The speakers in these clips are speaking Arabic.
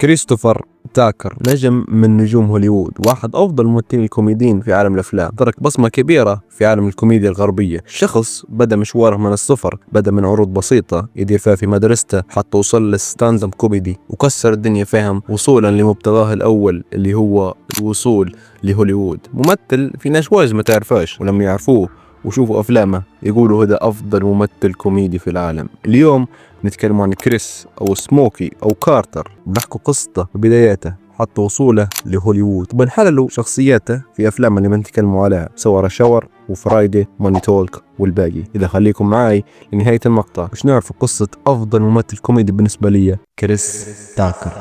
كريستوفر تاكر نجم من نجوم هوليوود، واحد أفضل الممثلين الكوميديين في عالم الأفلام، ترك بصمة كبيرة في عالم الكوميديا الغربية. شخص بدأ مشواره من الصفر، بدأ من عروض بسيطة يدير فيها في مدرسته حتى وصل للستاند اب كوميدي وكسر الدنيا فهم، وصولا لمبتغاه الأول اللي هو الوصول لهوليوود. ممثل في ناس واجد ما تعرفاش، ولما يعرفوه وشوفوا أفلامه يقولوا هذا أفضل ممثل كوميدي في العالم. اليوم نتكلم عن كريس أو سموكي أو كارتر، بنحكوا قصته وبداياته حتى وصوله لهوليوود، وبنحللوا شخصياته في أفلام اللي بنتكلموا عليها سواء رش اور وفرايدي ماني تولك والباقي. إذا خليكم معي لنهاية المقطع باش نعرفوا قصة أفضل ممثل كوميدي بالنسبة لي، كريس تاكر.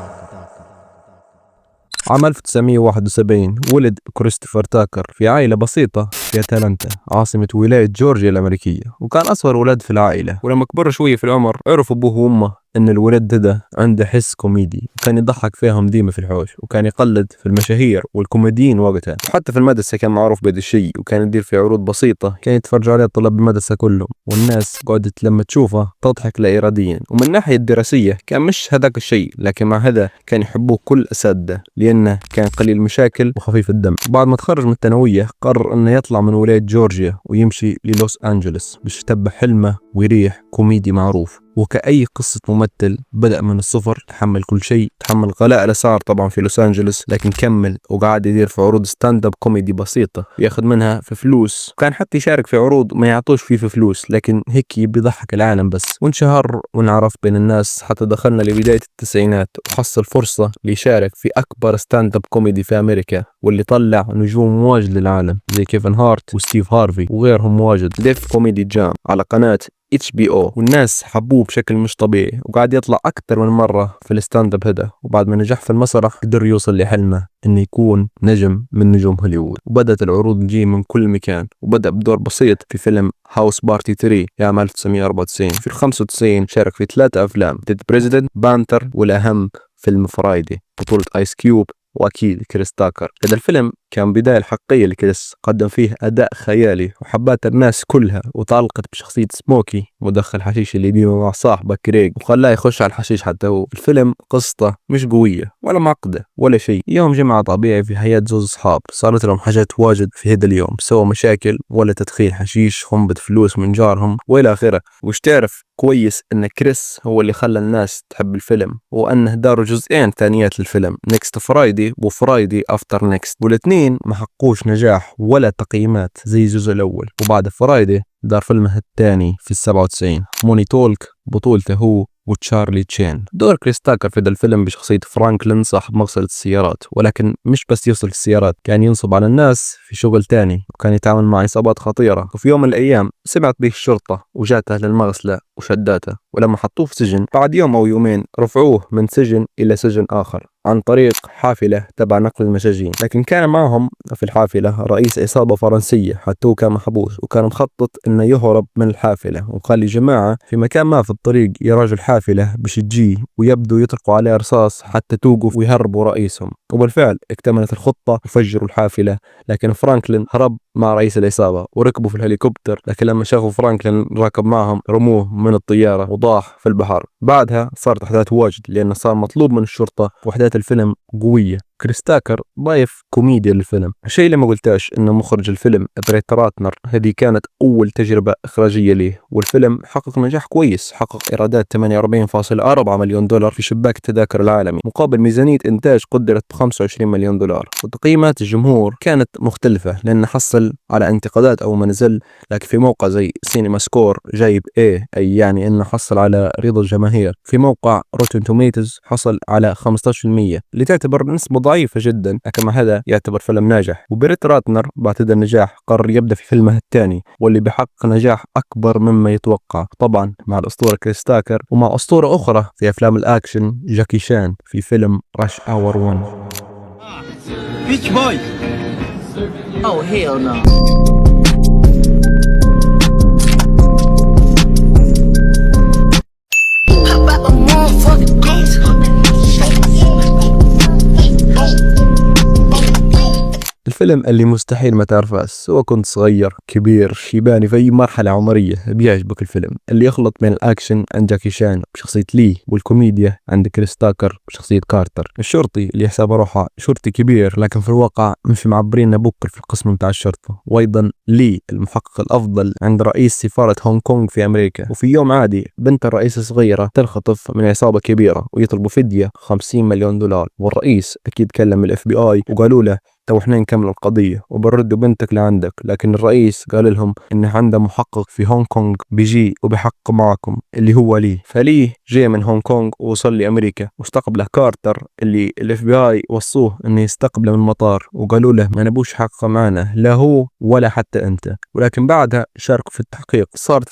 عام 1971 ولد كريستوفر تاكر في عائلة بسيطة في أتلانتا عاصمة ولاية جورجيا الأمريكية، وكان أصغر ولد في العائلة. ولما كبر شوية في العمر عرف أبوه وأمه أن الولد ده عنده حس كوميدي، وكان يضحك فيهم ديما في الحوش، وكان يقلد في المشاهير والكوميديين وقتها. وحتى في المدرسة كان معروف بهذا الشيء، وكان يدير في عروض بسيطة كان يتفرج عليها طلاب المدرسة كلهم، والناس قعدت لما تشوفه تضحك لا إراديا. ومن الناحية الدراسية كان مش هذاك الشيء، لكن مع هذا كان يحبوه كل أساتذته لأنه كان قليل المشاكل وخفيف الدم. بعد ما تخرج من الثانوية قرر أنه يطلع من ولاية جورجيا ويمشي للوس أنجلوس باش يتبع حلمه ويريح كوميدي معروف. وكأي قصة ممثل بدأ من الصفر، تحمل كل شيء، تحمل غلاء الأسعار طبعا في لوس أنجلوس، لكن كمل وقعد يدير في عروض ستاند اب كوميدي بسيطة ياخذ منها في فلوس. وكان حتى يشارك في عروض ما يعطوش فيه في فلوس، لكن هيك بيضحك العالم بس. وانشهر وانعرف بين الناس حتى دخلنا لبداية التسعينات، وحصل فرصة ليشارك في أكبر ستاند اب كوميدي في أمريكا، واللي طلع نجوم واجد للعالم زي كيفن هارت وستيف هارفي وغيرهم واجد. ديف كوميدي جام على قناة HBO، والناس حبوه بشكل مش طبيعي، وقاعد يطلع أكثر من مرة في الستاند اب هذا. وبعد ما نجح في المسرح قدر يوصل لحلمه إنه يكون نجم من نجوم هوليوود، وبدأت العروض تجي من كل مكان. وبدأ بدور بسيط في فيلم هاوس بارتي 3 في عام 1994. في 95 شارك في 3 أفلام: ديد بريزيدنت، بانتر، والأهم فيلم فرايدي بطولة آيس كيوب وأكيد كريس تاكر. هذا الفيلم كان بداية الحقيقية لكريس، قدم فيه أداء خيالي وحبات الناس كلها، وتعلقت بشخصية سموكي مدخن حشيش اللي بيه مع صاحبه كريغ، وخلاه يخش على الحشيش حتى هو. الفيلم قصته مش قوية ولا معقدة ولا شيء، يوم جمعة طبيعي في حياة زوج أصحاب صارت لهم حاجات واجد في هذا اليوم، سوى مشاكل ولا تدخين حشيش، خنبة فلوس من جارهم وإلى آخره. وش تعرف كويس ان كريس هو اللي خلى الناس تحب الفيلم، وانه داروا جزئين ثانيات للفيلم، نيكست فرايدي وفرايدي افتر نيكست، والاثنين ما حقوش نجاح ولا تقييمات زي الجزء الاول. وبعد فرايدي دار فيلمه الثاني في 97 موني تولك بطولته هو وتشارلي تشين. دور كريس تاكر في ذا الفيلم بشخصية فرانكلين صاحب مغسلة السيارات، ولكن مش بس يوصل السيارات، كان ينصب على الناس في شغل تاني، وكان يتعامل مع عصابات خطيرة. وفي يوم من الأيام سمعت به الشرطة وجاته للمغسلة وشداته، ولما حطوه في سجن بعد يوم أو يومين رفعوه من سجن إلى سجن آخر عن طريق حافلة تبع نقل المساجين. لكن كان معهم في الحافلة رئيس عصابة فرنسية، حتى هو كان محبوس، وكان مخطط انه يهرب من الحافلة وخلي جماعة في مكان ما في الطريق يراجعوا الحافلة باش تجي، ويبدو يطلقوا عليه رصاص حتى توقف ويهربوا رئيسهم. وبالفعل اكتملت الخطة وفجروا الحافلة، لكن فرانكلين هرب مع رئيس العصابة وركبوا في الهليكوبتر، لكن لما شافوا فرانكلين راكب معهم رموه من الطيارة وضاح في البحر. بعدها صارت أحداث واجد لأنه صار مطلوب من الشرطة، وأحداث الفيلم قوية. كريس تاكر ضايف كوميديا للفيلم. الشيء اللي ما قلتاش انه مخرج الفيلم بريت راتنر هذه كانت اول تجربة اخراجية ليه، والفيلم حقق نجاح كويس، حقق ايرادات 48.4 مليون دولار في شباك التذاكر العالمي، مقابل ميزانية انتاج قدرت ب 25 مليون دولار. وتقييمات الجمهور كانت مختلفة لانه حصل على انتقادات اول ما نزل، لكن في موقع زي سينما سكور جايب A، اي يعني انه حصل على رضا الجماهير. في موقع روتن توميتوز حصل على 15%، اللي تعتبر نسبة ضعيفة جدا، لكن مع هذا يعتبر فيلم ناجح. وبريت راتنر بعد هذا النجاح قرر يبدأ في فيلمه الثاني، واللي بيحقق نجاح أكبر مما يتوقع، طبعا مع الأسطورة كريس تاكر ومع أسطورة أخرى في أفلام الأكشن جاكي شان في فيلم رش اور 1. Beach boy. Oh hell no. الفيلم الفيلم اللي مستحيل ما تعرفه سواء كنت صغير كبير شيباني في أي مرحلة عمرية بيعجبك الفيلم اللي يخلط بين الأكشن عند جاكي شان بشخصية لي والكوميديا عند كريس تاكر بشخصية كارتر، الشرطي اللي يحسب روحه شرطي كبير لكن في الواقع مش معبرين بكر في القسم بتاع الشرطة، وأيضا لي المحقق الأفضل عند رئيس سفارة هونغ كونغ في أمريكا. وفي يوم عادي بنت الرئيس صغيرة تنخطف من عصابة كبيرة ويطلبوا فدية 50 مليون دولار، والرئيس أكيد كلم ال FBI وقالوا له تو احنا نكمل القضية وبردوا بنتك لعندك، لكن الرئيس قال لهم انه عنده محقق في هونغ كونغ بيجي وبيحقق معكم اللي هو لي. فليه جاي من هونغ كونغ ووصل لأمريكا واستقبله كارتر اللي ال FBI وصوه انه يستقبله من المطار وقالوا له ما نبوش حق معنا لا هو ولا حتى انت، ولكن بعدها شاركوا في التحقيق. صارت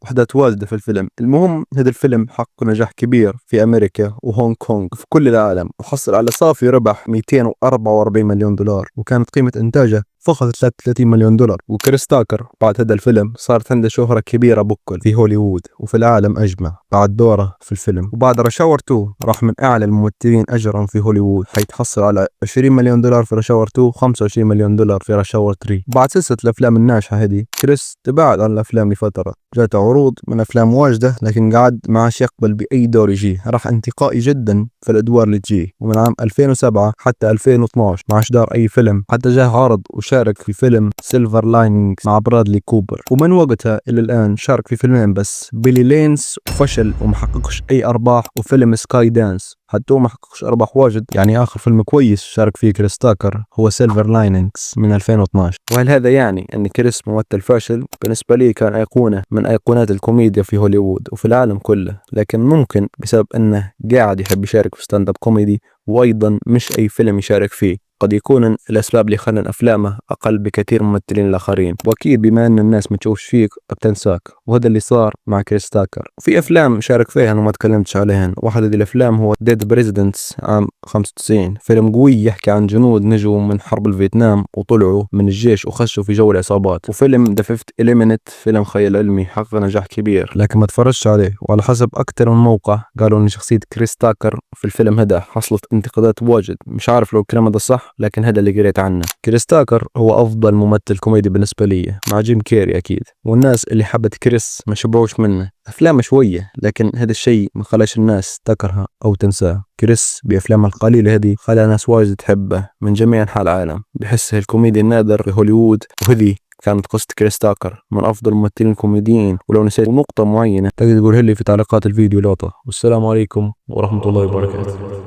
وحدات واجدة في الفيلم. المهم هذا الفيلم حقق نجاح كبير في أمريكا وهونغ كونغ في كل العالم، وحصل على صافي ربح 244 مليون دولار، وكانت قيمة إنتاجه فقط 33 مليون دولار. وكريس تاكر بعد هذا الفيلم صارت عنده شهرة كبيرة بكل في هوليوود وفي العالم أجمع بعد دوره في الفيلم. وبعد رشاور 2 راح من أعلى الممثلين أجرا في هوليوود، حيتحصل على 20 مليون دولار في رشاور 2 و25 مليون دولار في رشاور 3. بعد سلسلة الأفلام الناجحة هذه كريس تباعد عن الأفلام لفترة، جاته عروض من أفلام واجدة لكن قعد ما عادش يقبل بأي دور يجيه، راح انتقائي جدا في الأدوار اللي تجيه، ومن عام 2007 حتى 2012 ما عادش دار أي فيلم، حتى جاه عرض وشارك في فيلم سيلفر لاينينجز مع برادلي كوبر، ومن وقتها إلى الآن شارك في فيلمين بس، بيلي لينز وفشل ومحققش أي أرباح، وفيلم سكاي دانس حتى هو محققش أرباح واجد. يعني آخر فيلم كويس شارك فيه كريس تاكر هو سيلفر لاينينجز من 2012. وهل هذا يعني أن كريس ممثل فاشل؟ بالنسبة لي كان أيقونة من أيقونات الكوميديا في هوليوود وفي العالم كله، لكن ممكن بسبب أنه قاعد يحب يشارك في ستاند اب كوميدي وأيضا مش أي فيلم يشارك فيه قد يكون الأسباب اللي خلن أفلامه أقل بكثير من الممثلين الآخرين. وأكيد بما أن الناس ما تشوفش فيك بتنساك، وهذا اللي صار مع كريس تاكر. وفي أفلام شارك فيها أنا ما تكلمتش عليهن، واحد هذه الأفلام هو ديد بريزيدنتس عام 95، فيلم قوي يحكي عن جنود نجوا من حرب الفيتنام وطلعوا من الجيش وخشوا في جو العصابات. وفيلم ذا فيفث إليمنت فيلم خيال علمي حقق نجاح كبير لكن ما تفرجش عليه، وعلى حسب أكثر من موقع قالوا أن شخصية كريس تاكر في الفيلم هذا حصلت انتقادات واجد، مش عارف لو الكلام هذا صح لكن هذا اللي قريت عنه. كريس تاكر هو أفضل ممثل كوميدي بالنسبة لي مع جيم كيري أكيد، والناس اللي حبت كريس ما شبعوش منه، أفلامه شوية لكن هذا الشيء ما خلاش الناس تكرهه أو تنساه. كريس بأفلامه القليلة هذه خلى ناس واجد تحبه من جميع أنحاء العالم، بحسه الكوميدي النادر في هوليوود. وهذه كانت قصة كريس تاكر من أفضل الممثلين الكوميديين، ولو نسيت نقطة معينة تقدر تقولها لي في تعليقات الفيديو لوطة. والسلام عليكم ورحمة الله وبركاته.